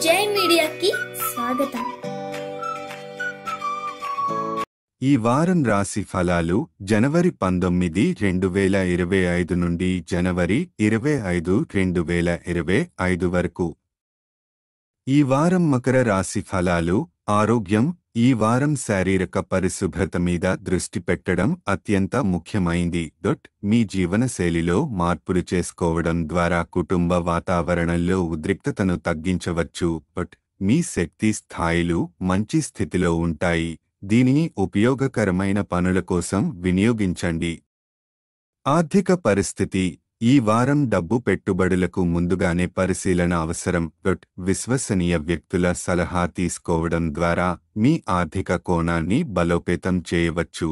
జై మీడియాకి స్వాగతం. ఈ వారం రాశి ఫలాలు జనవరి 19, 2025 నుండి జనవరి 25, 2025 వరకు. ఈ వారం మకర రాశి ఫలాలు. ఆరోగ్యం. ఈ వారం శారీరక పరిశుభ్రత మీద దృష్టి పెట్టడం అత్యంత ముఖ్యమైంది. మీ జీవనశైలిలో మార్పులు చేసుకోవడం ద్వారా కుటుంబ వాతావరణంలో ఉద్రిక్తతను తగ్గించవచ్చు. మీ శక్తి స్థాయిలు మంచి స్థితిలో ఉంటాయి. దీనిని ఉపయోగకరమైన పనుల కోసం వినియోగించండి. ఆర్థిక పరిస్థితి. ఈ వారం డబ్బు పెట్టుబడులకు ముందుగానే పరిశీలన అవసరం. విశ్వసనీయ వ్యక్తుల సలహా తీసుకోవడం ద్వారా మీ ఆర్థిక కోణాన్ని బలోపేతం చేయవచ్చు.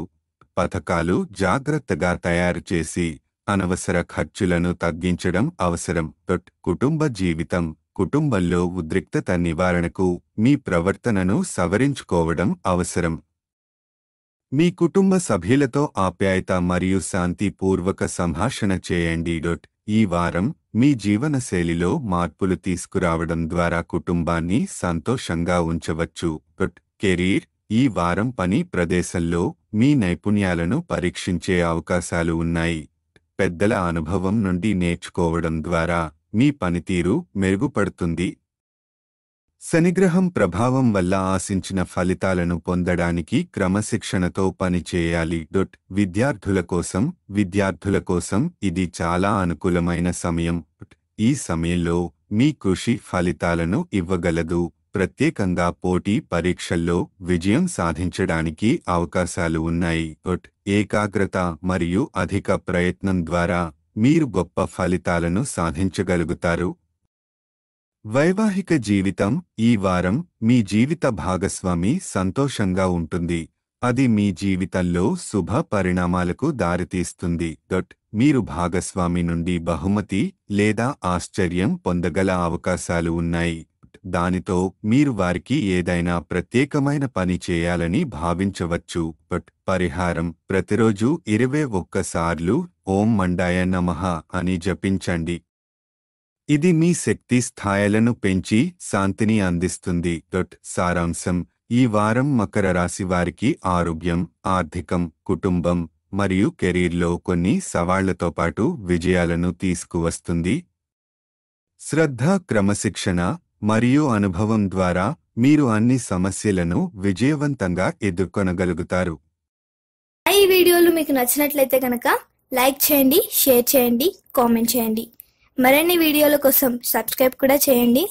పథకాలు జాగ్రత్తగా తయారు చేసి అనవసర ఖర్చులను తగ్గించడం అవసరం. కుటుంబ జీవితం. కుటుంబంలో ఉద్రిక్తత నివారణకు మీ ప్రవర్తనను సవరించుకోవడం అవసరం. మీ కుటుంబ సభ్యులతో ఆప్యాయత మరియు శాంతిపూర్వక సంభాషణ చేయండి. ఈ వారం మీ జీవనశైలిలో మార్పులు తీసుకురావడం ద్వారా కుటుంబాన్ని సంతోషంగా ఉంచవచ్చు. కెరీర్. ఈ వారం పని ప్రదేశంలో మీ నైపుణ్యాలను పరీక్షించే అవకాశాలు ఉన్నాయి. పెద్దల అనుభవం నుండి నేర్చుకోవడం ద్వారా మీ పనితీరు మెరుగుపడుతుంది. శనిగ్రహం ప్రభావం వల్ల ఆశించిన ఫలితాలను పొందడానికి క్రమశిక్షణతో పనిచేయాలి. విద్యార్థుల కోసం ఇది చాలా అనుకూలమైన సమయం. ఈ సమయంలో మీ కృషి ఫలితాలను ఇవ్వగలదు. ప్రత్యేకంగా పోటీ పరీక్షల్లో విజయం సాధించడానికి అవకాశాలు ఉన్నాయి. ఏకాగ్రత మరియు అధిక ప్రయత్నం ద్వారా మీరు గొప్ప ఫలితాలను సాధించగలుగుతారు. వైవాహిక జీవితం. ఈ వారం మీ జీవిత భాగస్వామి సంతోషంగా ఉంటుంది. అది మీ జీవితంలో శుభ పరిణామాలకు దారితీస్తుంది. మీరు భాగస్వామి నుండి బహుమతి లేదా ఆశ్చర్యం పొందగల అవకాశాలు ఉన్నాయి. దానితో మీరు వారికి ఏదైనా ప్రత్యేకమైన పని చేయాలని భావించవచ్చు. పరిహారం. ప్రతిరోజు 21 సార్లు ఓం మండాయ నమః అని జపించండి. ఇది మీ శక్తి స్థాయిలను పెంచి శాంతిని అందిస్తుంది. సారాంశం. ఈ వారం మకర రాశి వారికి ఆరోగ్యం, ఆర్థికం, కుటుంబం మరియు కెరీర్లో కొన్ని సవాళ్లతో పాటు విజయాలను తీసుకువస్తుంది. శ్రద్ధ, క్రమశిక్షణ మరియు అనుభవం ద్వారా మీరు అన్ని సమస్యలను విజయవంతంగా ఎదుర్కొనగలుగుతారు. ఈ వీడియోలు మీకు నచ్చినట్లయితే కనుక లైక్ చేయండి, షేర్ చేయండి, కామెంట్ చేయండి. మరిన్ని వీడియోల కోసం సబ్స్క్రైబ్ కూడా చేయండి.